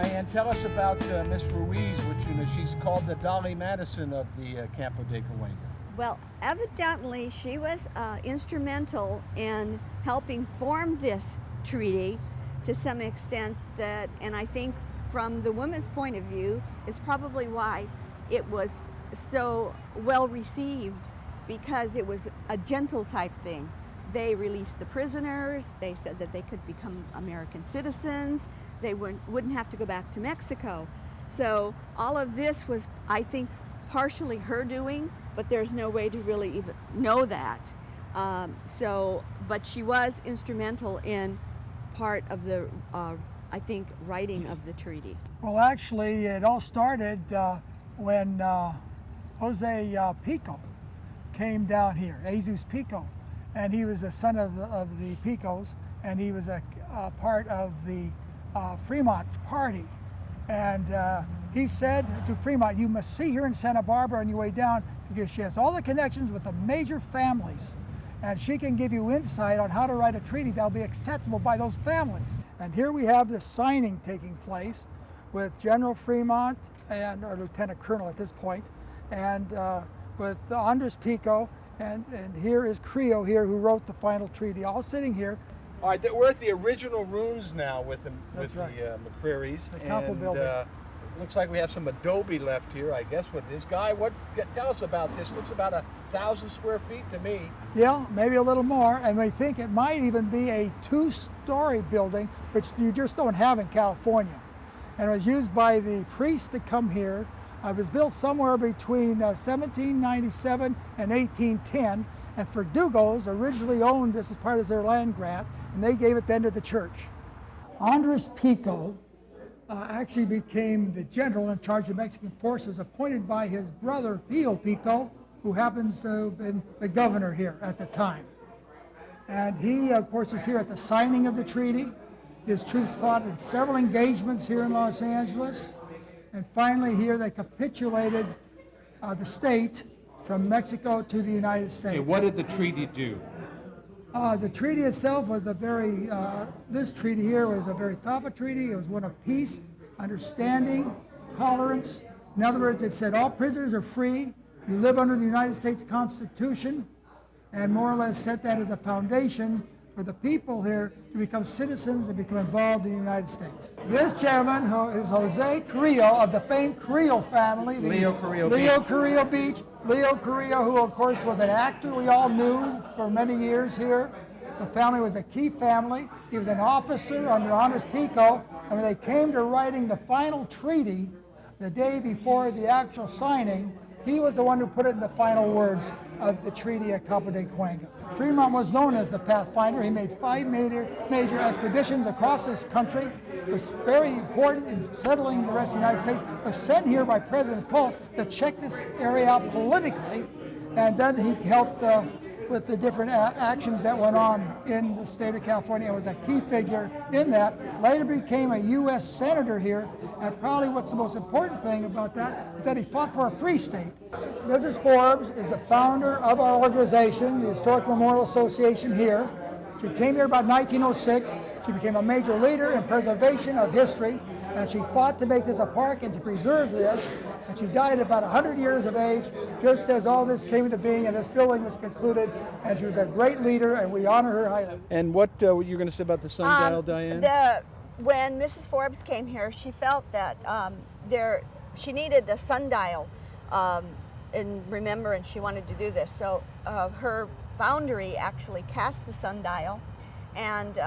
Diane, tell us about Miss Ruiz, which she's called the Dolly Madison of the Campo de Cahuenga. Well, evidently she was instrumental in helping form this treaty to some extent that, and I think from the woman's point of view, is probably why it was so well received, because it was a gentle type thing. They released the prisoners, they said that they could become American citizens, they wouldn't have to go back to Mexico. So all of this was, I think, partially her doing, but there's no way to really even know that. But she was instrumental in part of the, I think, writing of the treaty. Well, actually, it all started when Jose Pico came down here, Jesus Pico, and he was a son of the Picos, and he was a part of the Fremont Party. And he said to Fremont, you must see her in Santa Barbara on your way down, because she has all the connections with the major families, and she can give you insight on how to write a treaty that will be acceptable by those families. And here we have the signing taking place with General Fremont, and or Lieutenant Colonel at this point, and with Andres Pico, and here is Creo here, who wrote the final treaty, all sitting here. All right, we're at the original ruins now with the McCreary's. The Campo building. Looks like we have some adobe left here, I guess, with this guy. Tell us about this. Looks about 1,000 square feet to me. Yeah, maybe a little more, and we think it might even be a 2-story building, which you just don't have in California. And it was used by the priests that come here. It was built somewhere between 1797 and 1810, and Verdugos originally owned this as part of their land grant, and they gave it then to the church. Andres Pico actually became the general in charge of Mexican forces, appointed by his brother Pio Pico, who happens to have been the governor here at the time. And he, of course, was here at the signing of the treaty. His troops fought in several engagements here in Los Angeles. And finally here they capitulated the state from Mexico to the United States. Okay, what did the treaty do? The treaty itself was a very, this treaty here was a very thoughtful treaty. It was one of peace, understanding, tolerance. In other words, it said all prisoners are free. You live under the United States Constitution, and more or less set that as a foundation for the people here to become citizens and become involved in the United States. This gentleman who is Jose Carrillo of the famed Carrillo family. Leo Carrillo Beach. Leo Carrillo, who of course was an actor we all knew for many years here. The family was a key family. He was an officer under Andres Pico, and when they came to writing the final treaty, the day before the actual signing, he was the one who put it in the final words of the treaty at Campo de Cahuenga. Fremont was known as the Pathfinder. He made 5 major expeditions across this country. It was very important in settling the rest of the United States. He was sent here by President Polk to check this area out politically, and then he helped with the different actions that went on in the state of California. It was a key figure in that. Later became a U.S. Senator here, and probably what's the most important thing about that is that he fought for a free state. Mrs. Forbes is the founder of our organization, the Historic Memorial Association here. She came here about 1906. She became a major leader in preservation of history, and she fought to make this a park and to preserve this. And she died at about 100 years of age, just as all this came into being and this building was concluded. And she was a great leader, and we honor her highly. And what were you going to say about the sundial, Diane? When Mrs. Forbes came here, she felt that she needed a sundial in remembrance. She wanted to do this. So her foundry actually cast the sundial, and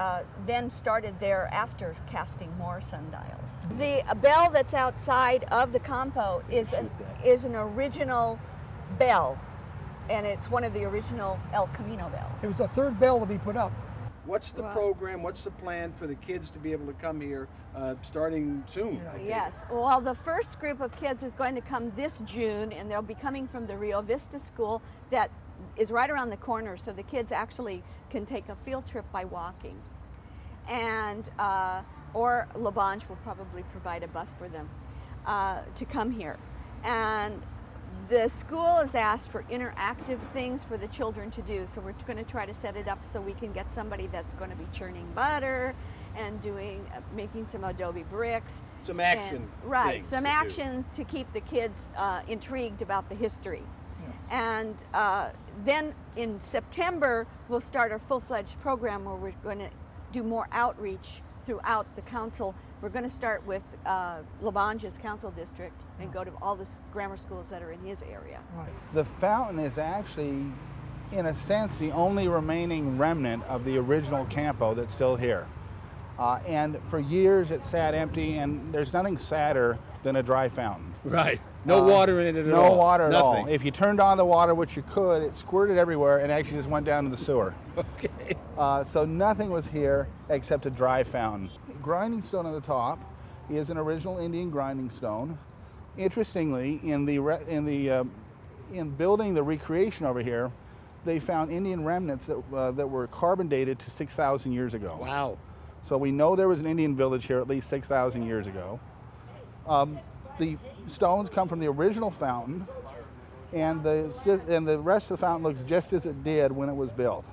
then started thereafter casting more sundials. The bell that's outside of the Campo is an original bell, and it's one of the original El Camino bells. It was the 3rd bell to be put up. What's the program, what's the plan for the kids to be able to come here starting soon? Yes, well, the first group of kids is going to come this June, and they'll be coming from the Rio Vista School that is right around the corner, so the kids actually can take a field trip by walking. And, or La Banche will probably provide a bus for them to come here. And the school has asked for interactive things for the children to do, so we're going to try to set it up so we can get somebody that's going to be churning butter and doing making some adobe bricks. Some action Right, things some to do. actions to keep the kids intrigued about the history. Yes. And then in September, we'll start our full-fledged program where we're going to do more outreach throughout the council. We're going to start with Labange's council district and go to all the grammar schools that are in his area. Right. The fountain is actually, in a sense, the only remaining remnant of the original Campo that's still here. And for years it sat empty, and there's nothing sadder than a dry fountain. Right. No water in it at all. No water at all. Nothing. If you turned on the water, which you could, it squirted everywhere and actually just went down to the sewer. Okay. So nothing was here except a dry fountain. Grinding stone on the top is an original Indian grinding stone. Interestingly, in building the recreation over here, they found Indian remnants that were carbon dated to 6,000 years ago. Wow. So we know there was an Indian village here at least 6,000 years ago. The stones come from the original fountain, and the rest of the fountain looks just as it did when it was built.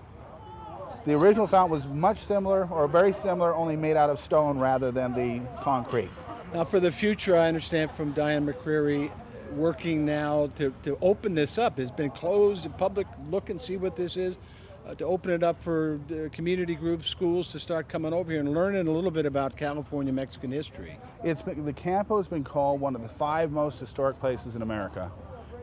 The original fountain was much similar, or very similar, only made out of stone rather than the concrete. Now, for the future, I understand from Diane McCreary, working now to open this up. It's been closed. The public look and see what this is. To open it up for the community groups, schools to start coming over here and learning a little bit about California Mexican history. The Campo has been called one of the 5 most historic places in America,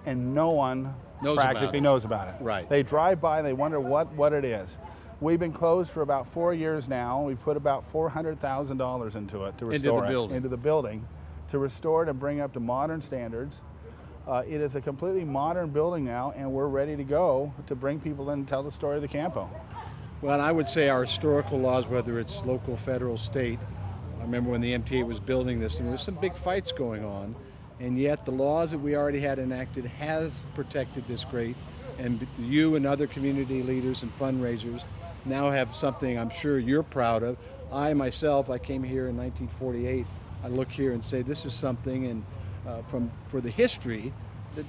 and no one practically knows about it. Right. They drive by, they wonder what it is. We've been closed for about 4 years now. We've put about $400,000 into it to restore into the building, to restore it and bring it up to modern standards. It is a completely modern building now, and we're ready to go to bring people in and tell the story of the Campo. Well, and I would say our historical laws, whether it's local, federal, state, I remember when the MTA was building this, and there was some big fights going on, and yet the laws that we already had enacted has protected this great, and you and other community leaders and fundraisers now have something I'm sure you're proud of. I myself, I came here in 1948. I look here and say this is something, and for the history,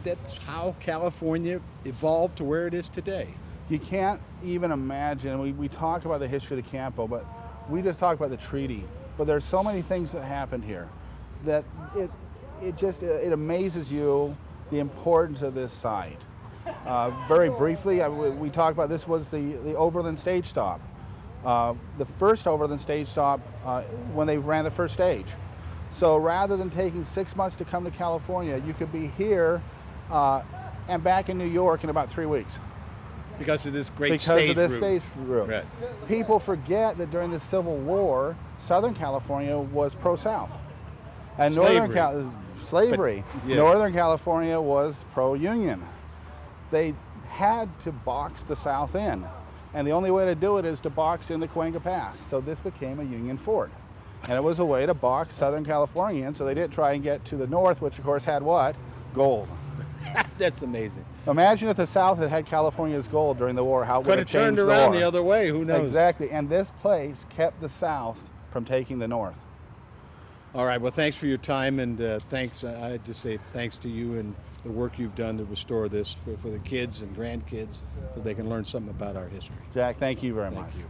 that's how California evolved to where it is today. You can't even imagine, we talk about the history of the Campo, but we just talk about the treaty. But there's so many things that happened here that it amazes you the importance of this site. Very briefly, we talked about this was the Overland stage stop. The first Overland stage stop when they ran the first stage. So rather than taking 6 months to come to California, you could be here and back in New York in about 3 weeks. Because of this great stage route. Right. People forget that during the Civil War, Southern California was pro-South. And slavery. Yeah. Northern California was pro-Union. They had to box the South in. And the only way to do it is to box in the Cahuenga Pass. So this became a Union fort. And it was a way to box Southern California in, so they didn't try and get to the north, which of course had what? Gold. That's amazing. Imagine if the South had California's gold during the war, how it would have changed the war. Could have turned around the other way, who knows? Exactly, and this place kept the South from taking the North. All right, well, thanks for your time, and thanks. I just say thanks to you and the work you've done to restore this for the kids and grandkids so they can learn something about our history. Jack, thank you very much. Thank you.